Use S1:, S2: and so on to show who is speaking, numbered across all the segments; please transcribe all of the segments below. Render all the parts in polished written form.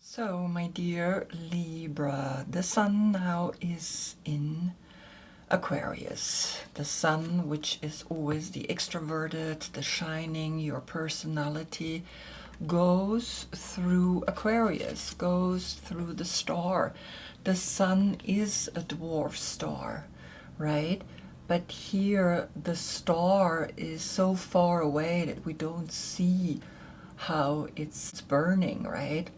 S1: So, my dear Libra, the sun now is in Aquarius. The sun, which is always the extroverted, the shining, your personality, goes through Aquarius, goes through the star. The sun is a dwarf star, right? But here the star is so far away that we don't see how it's burning, right?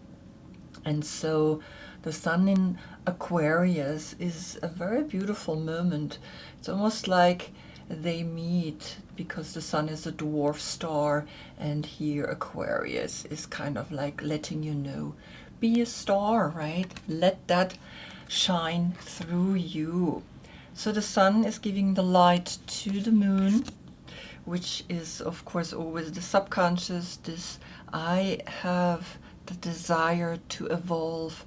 S1: And so the sun in Aquarius is a very beautiful moment. It's almost like they meet because the sun is a dwarf star, and here Aquarius is kind of like letting you know, be a star, right? Let that shine through you. So the sun is giving the light to the moon, which is of course always the subconscious. This I have the desire to evolve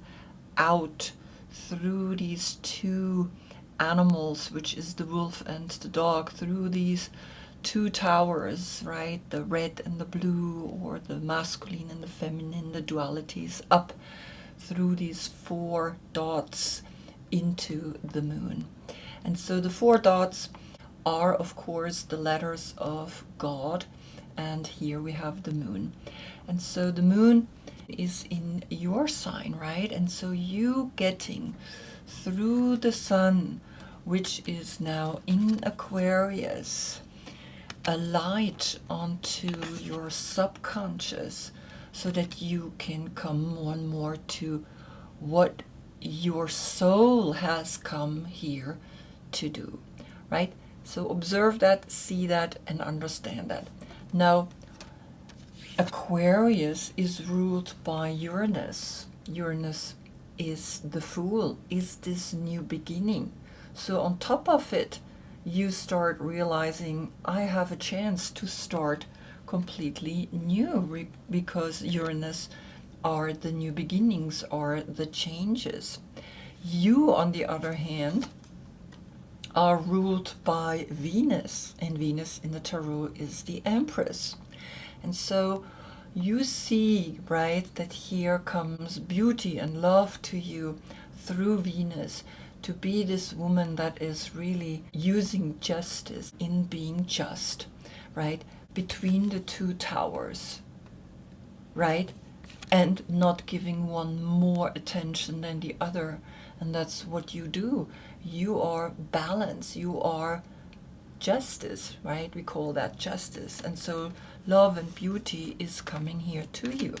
S1: out through these two animals, which is the wolf and the dog, through these two towers, right? The red and the blue, or the masculine and the feminine, the dualities, up through these four dots into the moon. And so the four dots are, of course, the letters of God. And here we have the moon. And so the moon is in your sign, right? And so you getting through the sun, which is now in Aquarius, a light onto your subconscious, so that you can come more and more to what your soul has come here to do, right? So observe that, see that, and understand that. Now, Aquarius is ruled by Uranus. Uranus is the Fool, is this new beginning. So on top of it, you start realizing, I have a chance to start completely new, because Uranus are the new beginnings, are the changes. You, on the other hand, are ruled by Venus, and Venus in the tarot is the Empress. And so you see, right, that here comes beauty and love to you through Venus, to be this woman that is really using justice in being just, right, between the two towers, right, and not giving one more attention than the other. And that's what you do. You are balance, you are justice, right? We call that justice. And so love and beauty is coming here to you.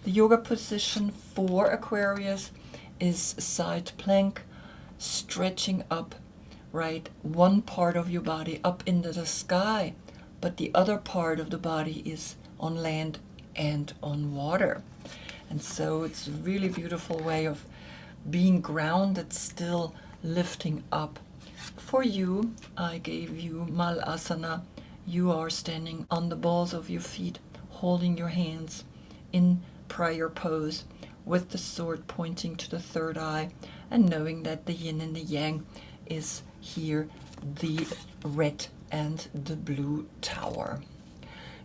S1: The yoga position for Aquarius is side plank, stretching up, right? One part of your body up into the sky, but the other part of the body is on land and on water. And so it's a really beautiful way of being grounded, still lifting up. For you, I gave you Malasana. You are standing on the balls of your feet, holding your hands in prayer pose, with the sword pointing to the third eye, and knowing that the yin and the yang is here, the red and the blue tower.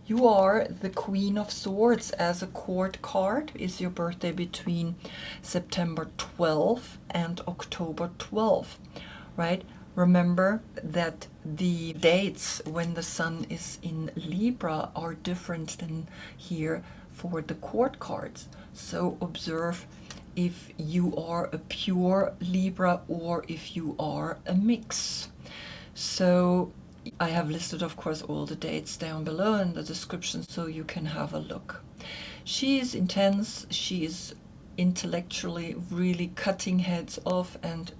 S1: You are the Queen of Swords as a court card. Is your birthday between September 12th and October 12th, right? Remember that the dates when the sun is in Libra are different than here for the court cards. So observe if you are a pure Libra or if you are a mix. So I have listed, of course, all the dates down below in the description, so you can have a look. She is intense, she is intellectually really cutting heads off, and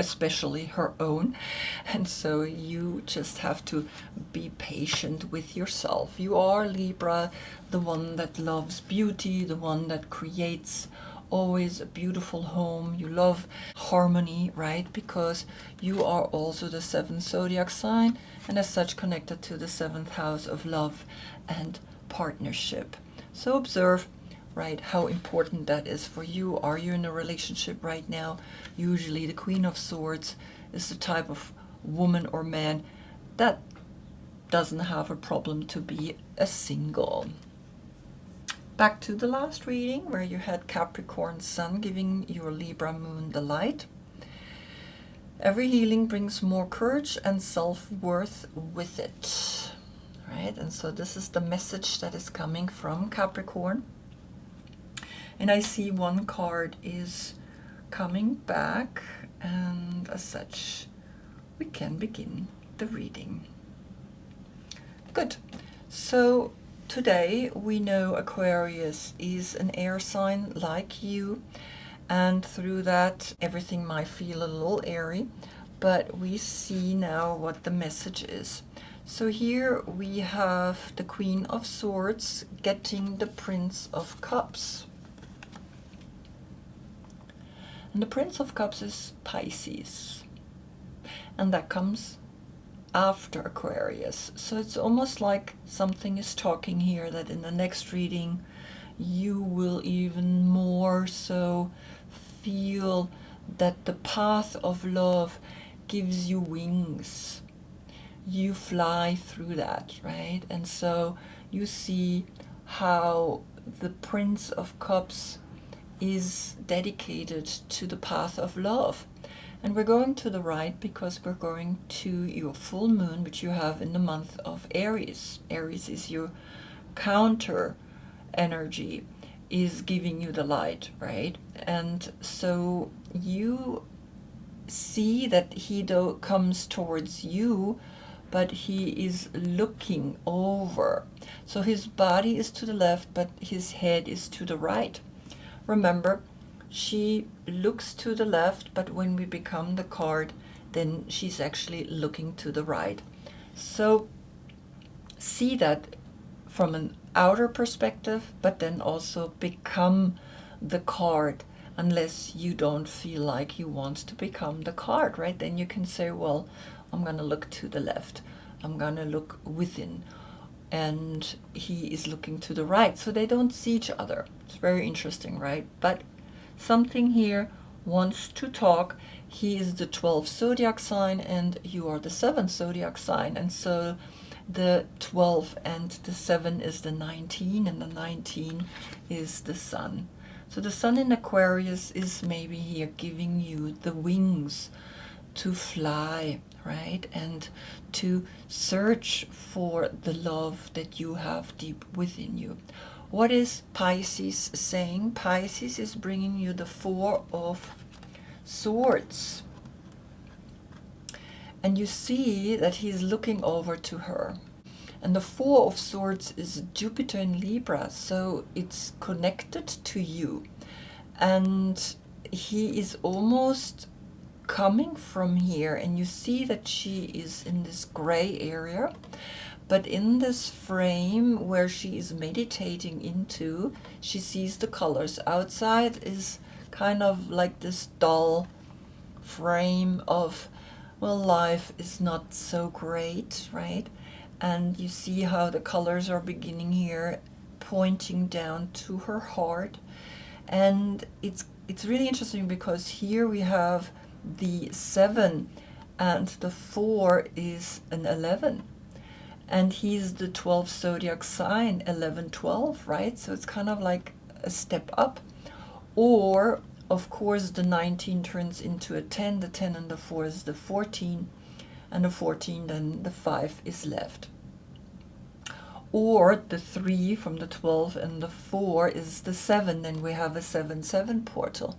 S1: especially her own. And so you just have to be patient with yourself. You are Libra, the one that loves beauty, the one that creates always a beautiful home. You love harmony, right? Because you are also the seventh zodiac sign, and as such connected to the seventh house of love and partnership. So observe, right, how important that is for you. Are you in a relationship right now? Usually the Queen of Swords is the type of woman or man that doesn't have a problem to be a single. Back to the last reading where you had Capricorn Sun giving your Libra Moon the light. Every healing brings more courage and self-worth with it. Right? And so this is the message that is coming from Capricorn. And I see one card is coming back, and as such, we can begin the reading. Good. So today we know Aquarius is an air sign like you, and through that everything might feel a little airy, but we see now what the message is. So here we have the Queen of Swords getting the Prince of Cups. And the Prince of Cups is Pisces. And that comes after Aquarius. So it's almost like something is talking here that in the next reading you will even more so feel that the path of love gives you wings. You fly through that, right? And so you see how the Prince of Cups is dedicated to the path of love. And we're going to the right because we're going to your full moon, which you have in the month of Aries. Aries is your counter energy, is giving you the light, right? And so you see that he comes towards you, but he is looking over. So his body is to the left, but his head is to the right. Remember, she looks to the left, but when we become the card, then she's actually looking to the right. So see that from an outer perspective, but then also become the card, unless you don't feel like you want to become the card, right? Then you can say, well, I'm going to look to the left. I'm going to look within. And he is looking to the right. So they don't see each other. It's very interesting, right? But something here wants to talk. He is the 12th zodiac sign and you are the 7th zodiac sign. And so the 12 and the 7 is the 19 and the 19 is the sun. So the sun in Aquarius is maybe here giving you the wings to fly, right? And to search for the love that you have deep within you. What is Pisces saying? Pisces is bringing you the 4 of Swords. And you see that he's looking over to her. And the 4 of Swords is Jupiter in Libra, so it's connected to you. And he is almost coming from here, and you see that she is in this gray area, but in this frame where she is meditating into, she sees the colors. Outside is kind of like this dull frame of, well, life is not so great, right? And you see how the colors are beginning here, pointing down to her heart. And it's really interesting because here we have the 7 and the 4 is an 11. And he's the 12th zodiac sign, 11, 12, right? So it's kind of like a step up. Or, of course, the 19 turns into a 10. The 10 and the 4 is the 14. And the 14, then the 5 is left. Or the 3 from the 12 and the 4 is the 7. Then we have a 7-7 portal.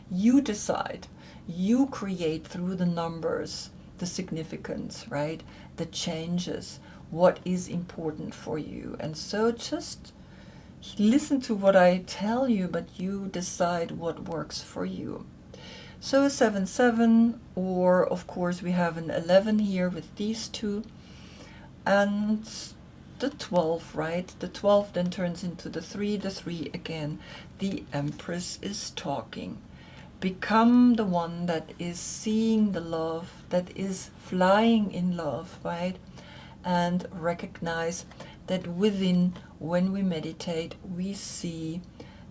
S1: You decide. You create through the numbers the significance, right? The changes. What is important for you. And so just listen to what I tell you, but you decide what works for you. So a 7-7, or of course we have an 11 here with these two, and the 12, right? The 12 then turns into the 3 again. The Empress is talking. Become the one that is seeing the love, that is flying in love, right? And recognize that within, when we meditate, we see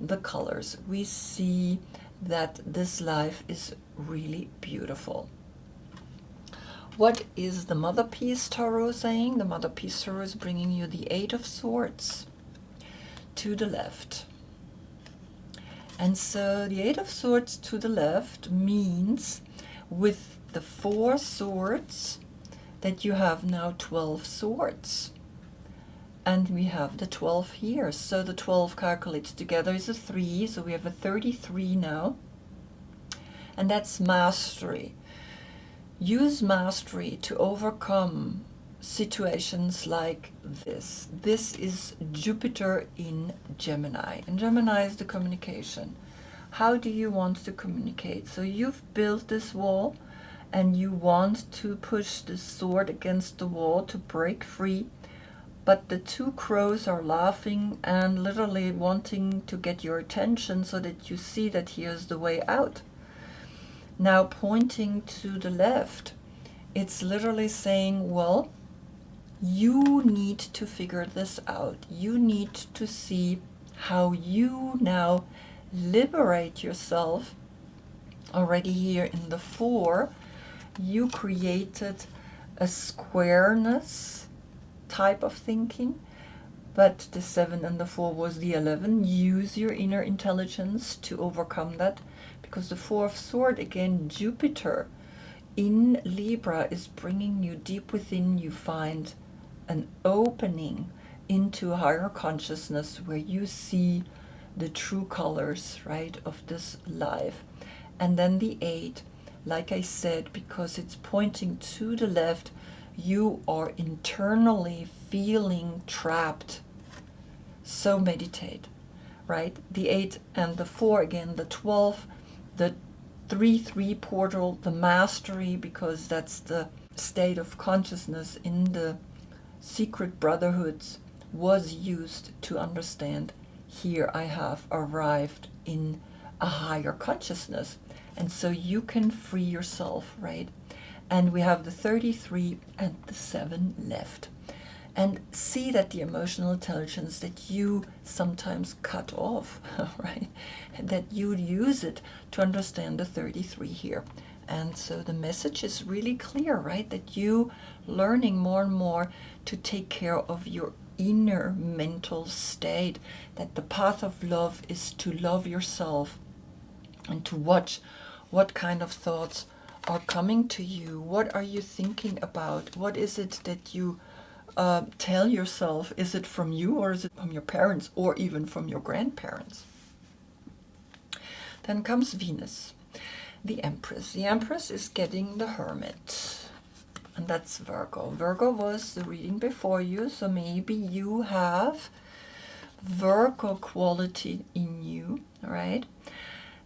S1: the colors. We see that this life is really beautiful. What is the Mother Peace Tarot saying? The Mother Peace Tarot is bringing you the 8 of Swords. to the left. And so the Eight of Swords to the left means with the 4 swords that you have now 12 swords. And we have the 12 here. So the 12 calculated together is a 3. So we have a 33 now. And that's mastery. Use mastery to overcome situations like this. This is Jupiter in Gemini. And Gemini is the communication. How do you want to communicate? So you've built this wall and you want to push the sword against the wall to break free. But the 2 crows are laughing and literally wanting to get your attention so that you see that here's the way out. Now pointing to the left, it's literally saying, well, you need to figure this out. You need to see how you now liberate yourself. Already here in the 4, you created a squareness type of thinking, but the 7 and the 4 was the 11. Use your inner intelligence to overcome that, because the 4 of Swords, again, Jupiter in Libra, is bringing you deep within. You find an opening into higher consciousness where you see the true colors, right, of this life. And then the 8, like I said, because it's pointing to the left, you are internally feeling trapped. So meditate, right? The 8 and the 4, again, the 12, the 3-3 portal, the mastery, because that's the state of consciousness in the secret brotherhoods, was used to understand, here I have arrived in a higher consciousness. And so you can free yourself, right? And we have the 33 and the 7 left. And see that the emotional intelligence that you sometimes cut off, right? And that you use it to understand the 33 here. And so the message is really clear, right? That you learning more and more to take care of your inner mental state, that the path of love is to love yourself and to watch what kind of thoughts are coming to you. What are you thinking about? What is it that you tell yourself? Is it from you, or is it from your parents, or even from your grandparents? Then comes Venus, the Empress. The Empress is getting the Hermit, and that's Virgo. Virgo was the reading before you, so maybe you have Virgo quality in you, right?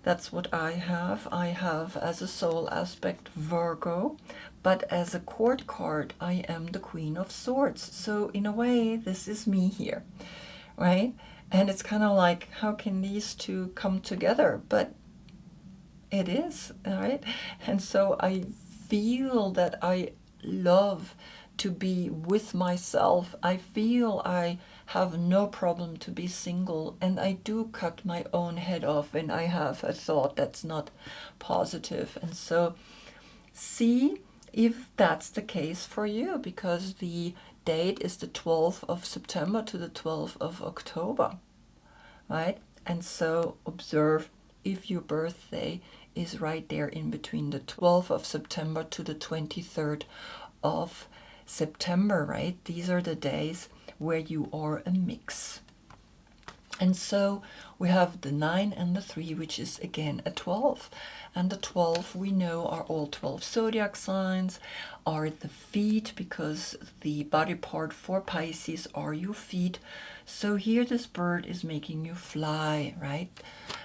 S1: That's what I have. I have as a soul aspect Virgo, but as a court card, I am the Queen of Swords. So in a way, this is me here, right? And it's kind of like, how can these two come together? But it is, right? And so I feel that I love to be with myself. I feel I have no problem to be single, and I do cut my own head off when I have a thought that's not positive. And so see if that's the case for you, because the date is the 12th of September to the 12th of October, right? And so observe if your birthday is right there in between the 12th of September to the 23rd of September, right? These are the days where you are a mix. And so we have the 9 and the 3, which is again a 12. And the 12 we know are all 12 zodiac signs, are the feet, because the body part for Pisces are your feet. So here this bird is making you fly, right?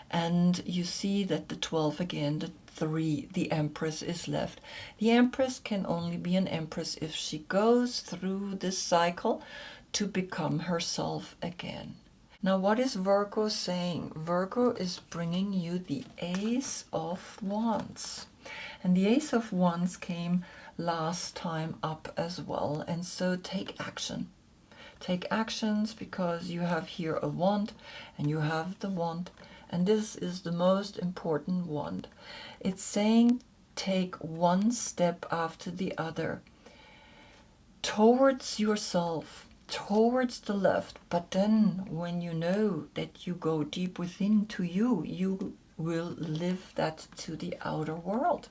S1: And you see that the 12 again, the 3, the Empress is left. The Empress can only be an Empress if she goes through this cycle to become herself again. Now, what is Virgo saying? Virgo is bringing you the Ace of Wands. And the Ace of Wands came last time up as well. And so take action. Take actions, because you have here a wand and you have the wand. And this is the most important wand. It's saying take one step after the other towards yourself, towards the left, but then when you know that you go deep within to you, you will live that to the outer world.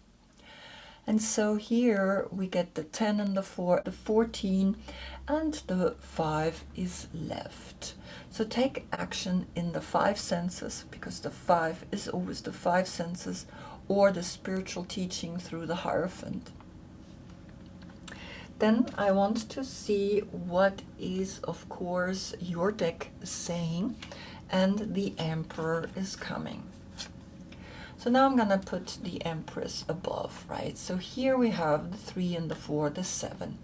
S1: And so here we get the 10 and the 4, the 14, and the 5 is left. So take action in the 5 senses, because the 5 is always the 5 senses, or the spiritual teaching through the Hierophant. Then I want to see what is, of course, your deck saying, and the Emperor is coming. So now I'm going to put the Empress above, right? So here we have the 3 and the 4, the 7.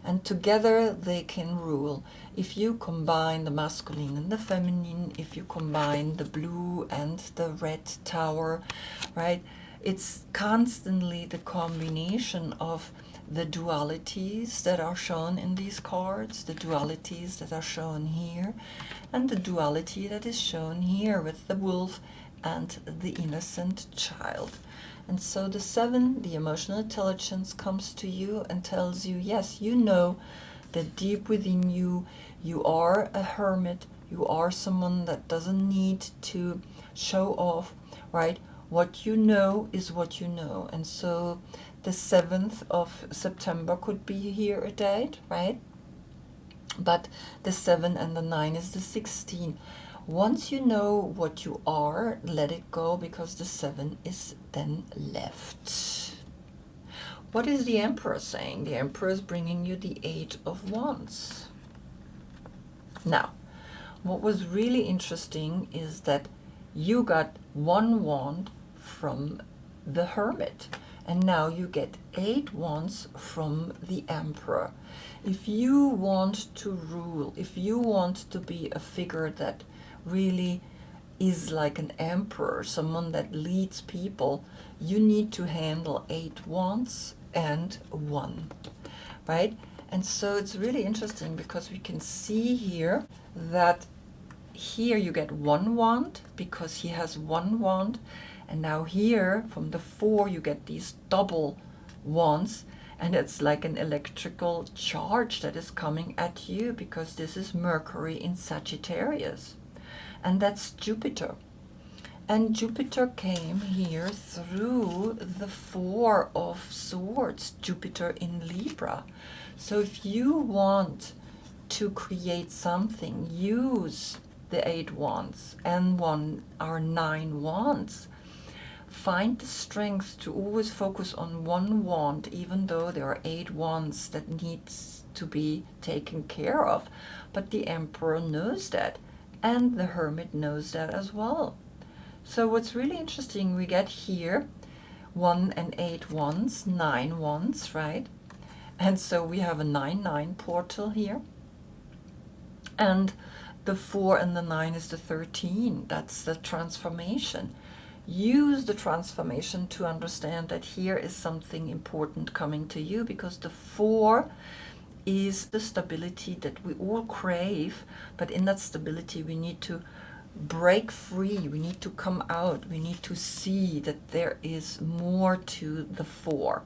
S1: And together they can rule. If you combine the masculine and the feminine, if you combine the blue and the red tower, right? It's constantly the combination of the dualities that are shown in these cards, the dualities that are shown here, and the duality that is shown here with the wolf and the innocent child. And so the 7, the emotional intelligence, comes to you and tells you, yes, you know that deep within you, you are a hermit, you are someone that doesn't need to show off, right? What you know is what you know. And so the 7th of September could be here a date, right? But the 7 and the 9 is the 16. Once you know what you are, let it go, because the 7 is then left. What is the Emperor saying? The Emperor is bringing you the 8 of Wands. Now, what was really interesting is that you got 1 wand from the Hermit, and now you get 8 wands from the Emperor. If you want to rule, if you want to be a figure that really is like an emperor, someone that leads people, you need to handle 8 wands and 1, right? And so it's really interesting, because we can see here that here you get 1 wand because he has 1 wand, and now here from the 4 you get these double wands, and it's like an electrical charge that is coming at you, because this is Mercury in Sagittarius. And that's Jupiter. And Jupiter came here through the 4 of Swords, Jupiter in Libra. So if you want to create something, use the 8 wands, and 1 are 9 wands. Find the strength to always focus on 1 wand, even though there are 8 wands that needs to be taken care of. But the Emperor knows that. And the Hermit knows that as well. So what's really interesting, we get here 1 and 8 wands, 9 wands, right? And so we have a 9-9 portal here. And the 4 and the 9 is the 13. That's the transformation. Use the transformation to understand that here is something important coming to you, because the 4 is the stability that we all crave, but in that stability we need to break free, we need to come out, we need to see that there is more to the 4,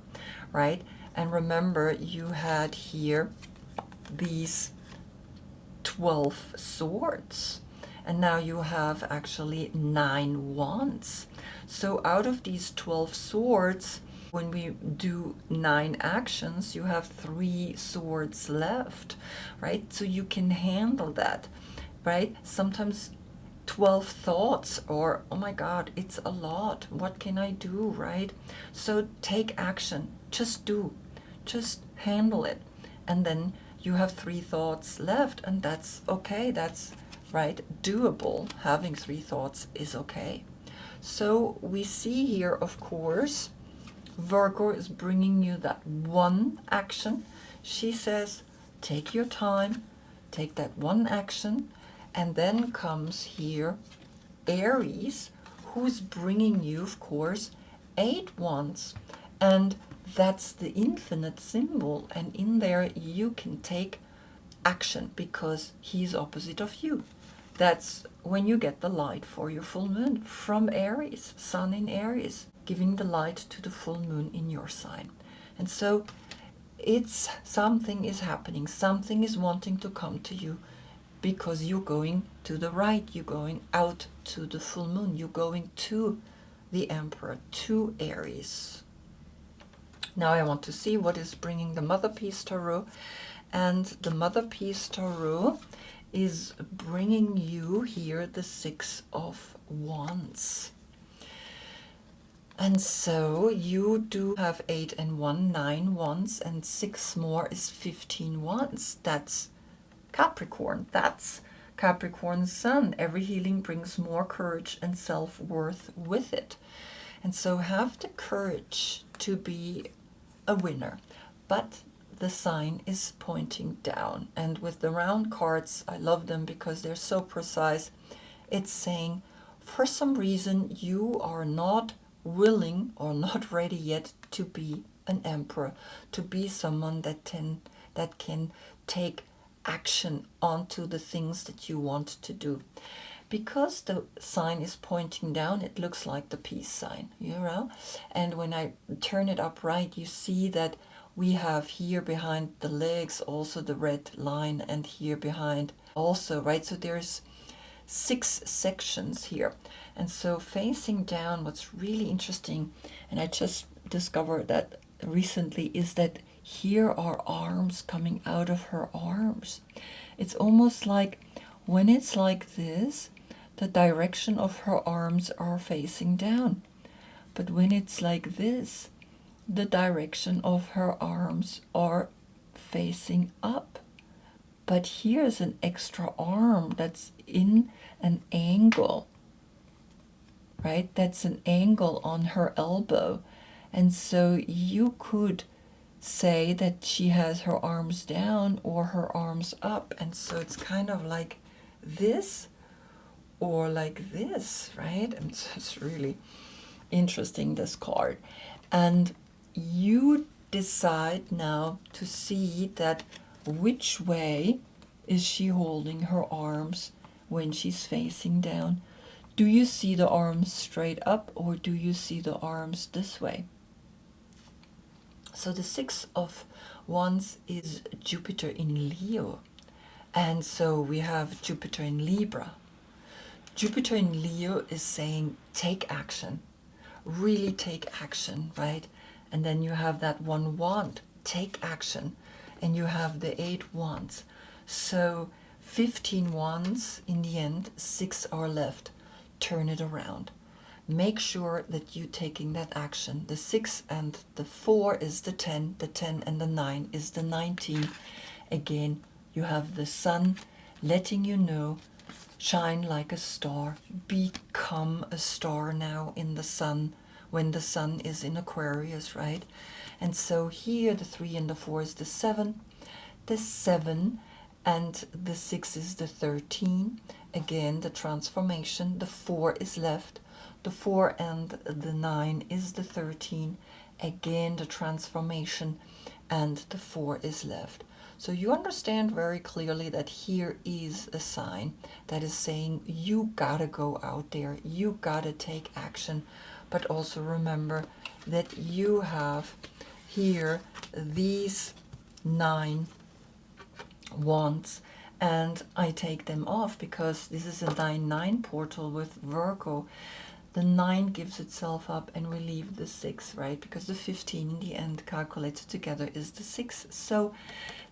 S1: right? And remember, you had here these 12 swords, and now you have actually 9 wands. So out of these 12 swords, when we do 9 actions, you have 3 swords left, right? So you can handle that, right? Sometimes 12 thoughts, or oh my God, it's a lot. What can I do, right? So take action. Just do. Just handle it. And then you have 3 thoughts left, and that's okay. That's right, doable. Having 3 thoughts is okay. So we see here, of course, Virgo is bringing you that 1 action. She says, take your time, take that 1 action, and then comes here Aries, who's bringing you, of course, 8 wands, and that's the infinite symbol, and in there you can take action because he's opposite of you. That's when you get the light for your full moon from Aries, Sun in Aries, giving the light to the full moon in your sign. And so it's something is happening, something is wanting to come to you, because you're going to the right, you're going out to the full moon, you're going to the Emperor, to Aries. Now I want to see what is bringing the Mother Peace Tarot. And the Mother Peace Tarot is bringing you here the Six of Wands. And so you do have 8 and 1, 9 wands, and 6 more is 15 wands. That's Capricorn. That's Capricorn Sun. Every healing brings more courage and self-worth with it. And so have the courage to be a winner. But the sign is pointing down. And with the round cards, I love them because they're so precise. It's saying, for some reason, you are not willing or not ready yet to be an emperor, to be someone that can take action onto the things that you want to do. Because the sign is pointing down, it looks like the peace sign, you know? And when I turn it upright, you see that we have here behind the legs also the red line, and here behind also, right? So there's 6 sections here. And so facing down, what's really interesting, and I just discovered that recently, is that here are arms coming out of her arms. It's almost like when it's like this, the direction of her arms are facing down. But when it's like this, the direction of her arms are facing up. But here's an extra arm that's in an angle, right? That's an angle on her elbow. And so you could say that she has her arms down or her arms up. And so it's kind of like this or like this, right? And so it's really interesting, this card. And you decide now to see that which way is she holding her arms when she's facing down. Do you see the arms straight up, or do you see the arms this way? So the 6 of Wands is Jupiter in Leo. And so we have Jupiter in Libra. Jupiter in Leo is saying take action, really take action, right? And then you have that 1 wand, take action, and you have the 8 wands. So 15 wands in the end, 6 are left. Turn it around. Make sure that you're taking that action. The 6 and the 4 is the 10 and the 9 is the 19. Again, you have the sun letting you know, shine like a star, become a star now in the sun, when the sun is in Aquarius, right? And so here the 3 and the 4 is the 7 and the 6 is the 13. Again, the transformation. The 4 is left. The 4 and the 9 is the 13. Again, the transformation, and the 4 is left. So you understand very clearly that here is a sign that is saying you gotta go out there, you gotta take action. But also remember that you have here these 9 wands, and I take them off because this is a 9-9 portal with Virgo. The 9 gives itself up and we leave the 6, right? Because the 15 in the end calculated together is the 6. So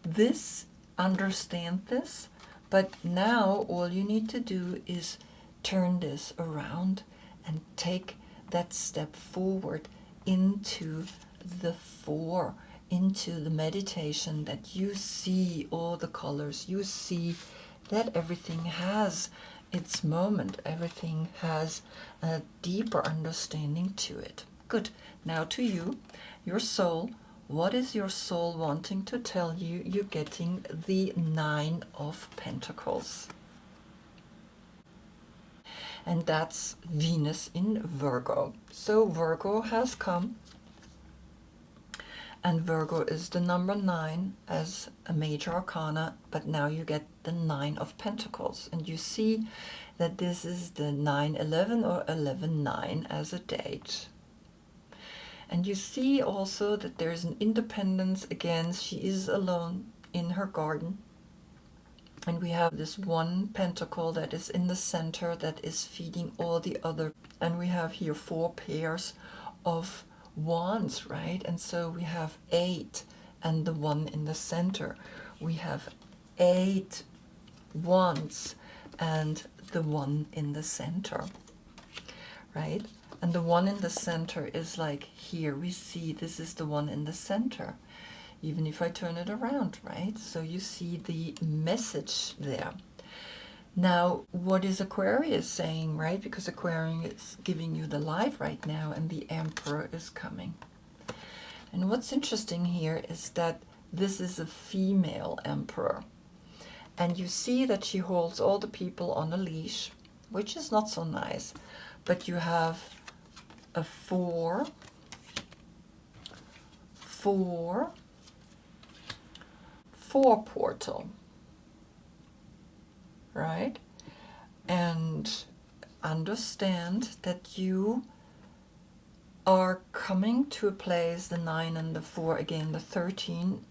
S1: this, understand this, but now all you need to do is turn this around and take that step forward into the 4, into the meditation, that you see all the colors, you see that everything has its moment, everything has a deeper understanding to it. Good. Now to you, your soul. What is your soul wanting to tell you? You're getting the 9 of Pentacles. And that's Venus in Virgo. So Virgo has come, and Virgo is the number 9 as a major arcana, but now you get the 9 of Pentacles, and you see that this is the 9-11 or 11-9 as a date. And you see also that there's an independence. Again, she is alone in her garden. And we have this one pentacle that is in the center that is feeding all the other. And we have here 4 pairs of wands, right? And so we have 8 and the one in the center. We have 8 wands and the one in the center, right? And the one in the center is like here. We see this is the one in the center. Even if I turn it around, right? So you see the message there. Now, what is Aquarius saying, right? Because Aquarius is giving you the light right now, and the Emperor is coming. And what's interesting here is that this is a female Emperor. And you see that she holds all the people on a leash, which is not so nice. But you have a 4, 4, 4 portal, right? And understand that you are coming to a place, the 9 and the 4, again the 13,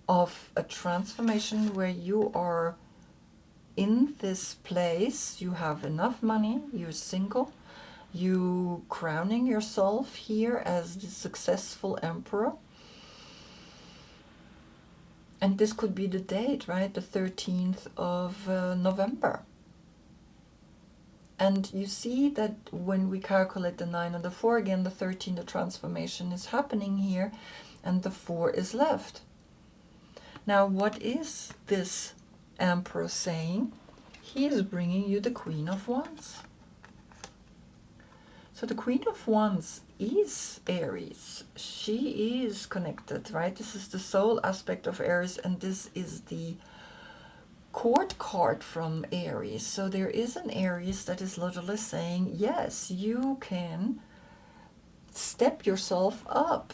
S1: of a transformation where you are in this place. You have enough money, you're single, you crowning yourself here as the successful Emperor. And this could be the date, right? The 13th of November. And you see that when we calculate the 9 and the 4, again, the 13, the transformation is happening here, and the 4 is left. Now, what is this Emperor saying? He is bringing you the Queen of Wands. So the Queen of Wands is Aries. She is connected, right? This is the soul aspect of Aries, and this is the court card from Aries. So there is an Aries that is literally saying, yes, you can step yourself up,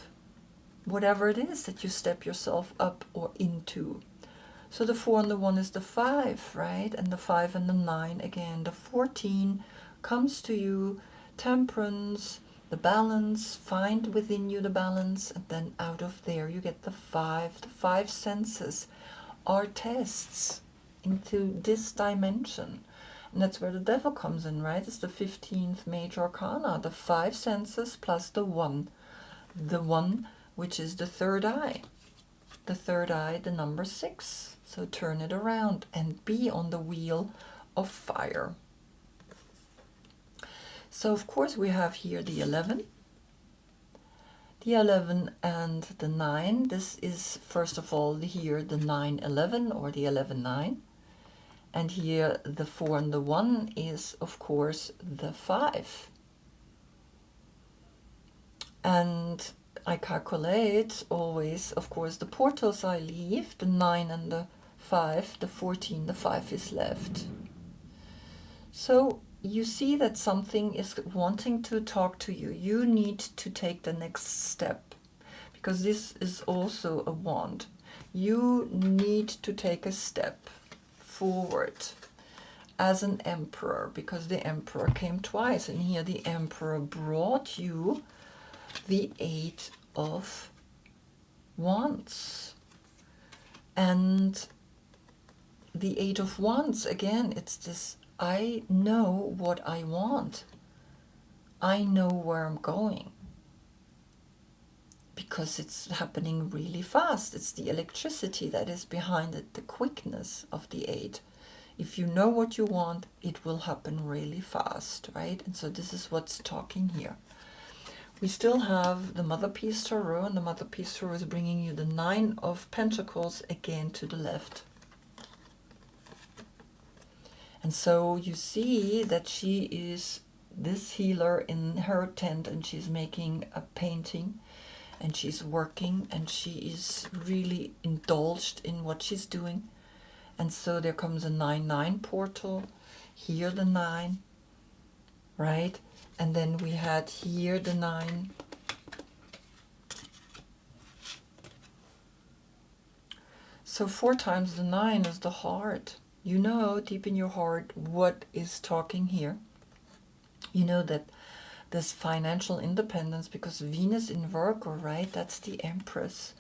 S1: whatever it is that you step yourself up or into. So the 4 and the 1 is the 5, right? And the 5 and the 9, again, the 14 comes to you, temperance, the balance, find within you the balance, and then out of there you get the 5. The 5 senses are tests into this dimension. And that's where the devil comes in, right? It's the 15th major arcana, the 5 senses plus the 1. The 1, which is the third eye. The third eye, the number 6. So turn it around and be on the wheel of fire. So of course we have here the 11. The 11 and the 9. This is first of all here the 9-11 or the 11-9. And here the 4 and the 1 is of course the 5. And I calculate always, of course, the portals I leave, the 9 and the 5, the 14, the 5 is left. So you see that something is wanting to talk to you. You need to take the next step, because this is also a wand. You need to take a step forward as an emperor, because the emperor came twice, and here the emperor brought you the 8 of Wands. And the 8 of Wands, again, it's this, I know what I want. I know where I'm going. Because it's happening really fast. It's the electricity that is behind it, the quickness of the 8. If you know what you want, it will happen really fast, right? And so this is what's talking here. We still have the Mother Piece Tarot, and the Mother Piece Tarot is bringing you the 9 of Pentacles again to the left. And so you see that she is this healer in her tent, and she's making a painting, and she's working, and she is really indulged in what she's doing. And so there comes a 9-9 portal, here the 9, right? And then we had here the 9. So 4 times the 9 is the heart. You know deep in your heart what is talking here. You know that this financial independence, because Venus in Virgo, right? That's the Empress.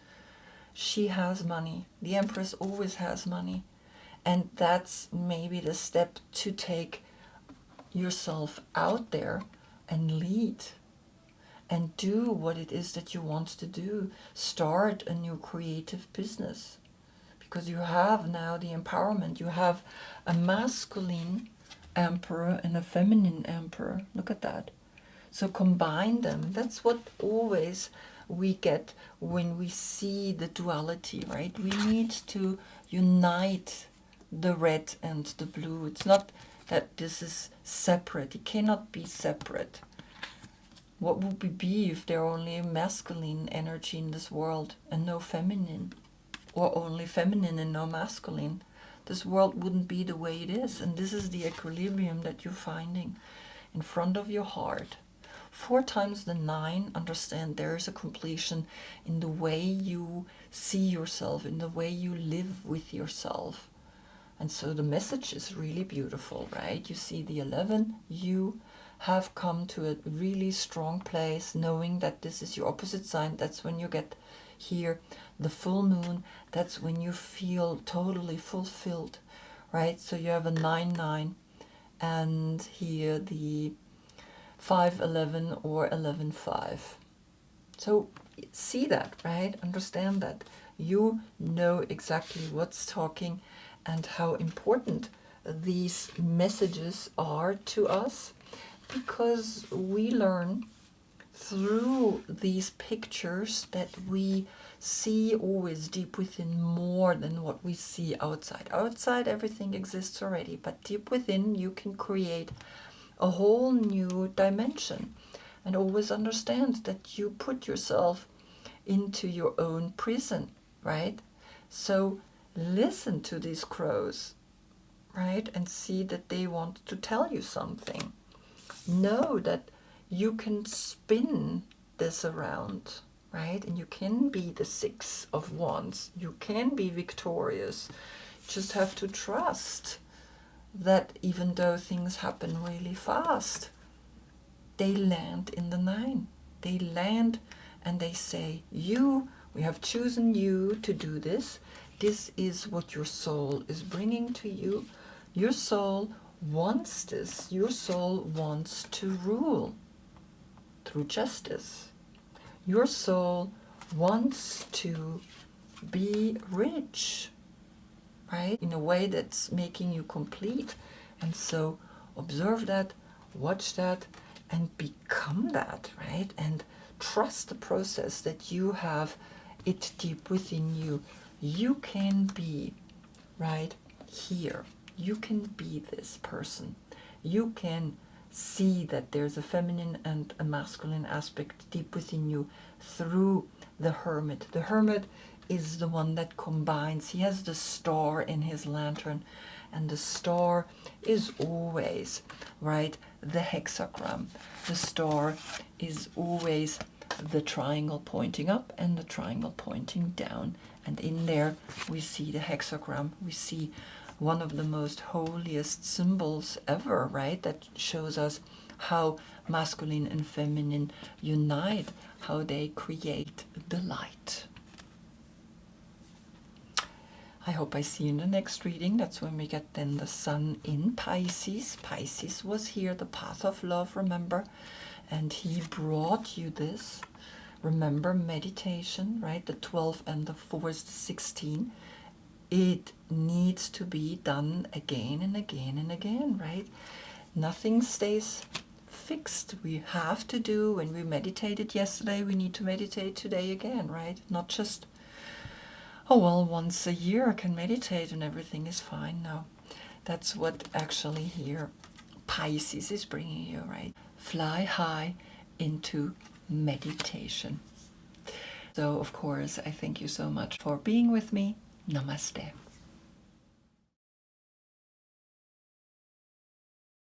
S1: She has money. The Empress always has money. And that's maybe the step to take yourself out there and lead and do what it is that you want to do. Start a new creative business, because you have now the empowerment. You have a masculine emperor and a feminine emperor. Look at that. So combine them. That's what always we get when we see the duality, right? We need to unite the red and the blue. It's not that this is separate. It cannot be separate. What would we be if there are only masculine energy in this world and no feminine? Or only feminine and no masculine? This world wouldn't be the way it is. And this is the equilibrium that you're finding in front of your heart. 4 times the 9, understand there is a completion in the way you see yourself, in the way you live with yourself. And so the message is really beautiful, right? You see the 11, you have come to a really strong place, knowing that this is your opposite sign. That's when you get here the full moon. That's when you feel totally fulfilled, right? So you have a 9-9, and here the 5-11 or 11-5. So see that, right? Understand that. You know exactly what's talking and how important these messages are to us, because we learn through these pictures that we see always deep within more than what we see outside. Outside everything exists already, but deep within you can create a whole new dimension. And always understand that you put yourself into your own prison, right? So listen to these crows, right? And see that they want to tell you something. Know that you can spin this around, right? And you can be the 6 of Wands. You can be victorious. Just have to trust that even though things happen really fast, they land in the 9. They land and they say, we have chosen you to do this. This is what your soul is bringing to you. Your soul wants this. Your soul wants to rule through justice. Your soul wants to be rich, right? In a way that's making you complete. And so observe that, watch that, and become that, right? And trust the process that you have it deep within you. You can be right here. You can be this person. You can see that there's a feminine and a masculine aspect deep within you through the Hermit. The Hermit is the one that combines. He has the star in his lantern, and the star is always, right, the hexagram. The star is always the triangle pointing up and the triangle pointing down. And in there we see the hexagram. We see one of the most holiest symbols ever, right? That shows us how masculine and feminine unite, how they create the light. I hope I see you in the next reading. That's when we get then the sun in Pisces. Pisces was here, the path of love, remember? And he brought you this. Remember meditation, right? The 12 and the 4 is the 16. It needs to be done again and again and again, right? Nothing stays fixed. We have to do, when we meditated yesterday, we need to meditate today again, right? Not just, oh, well, once a year I can meditate and everything is fine. No, that's what actually here Pisces is bringing you, right? Fly high into meditation. So, of course, I thank you so much for being with me. Namaste.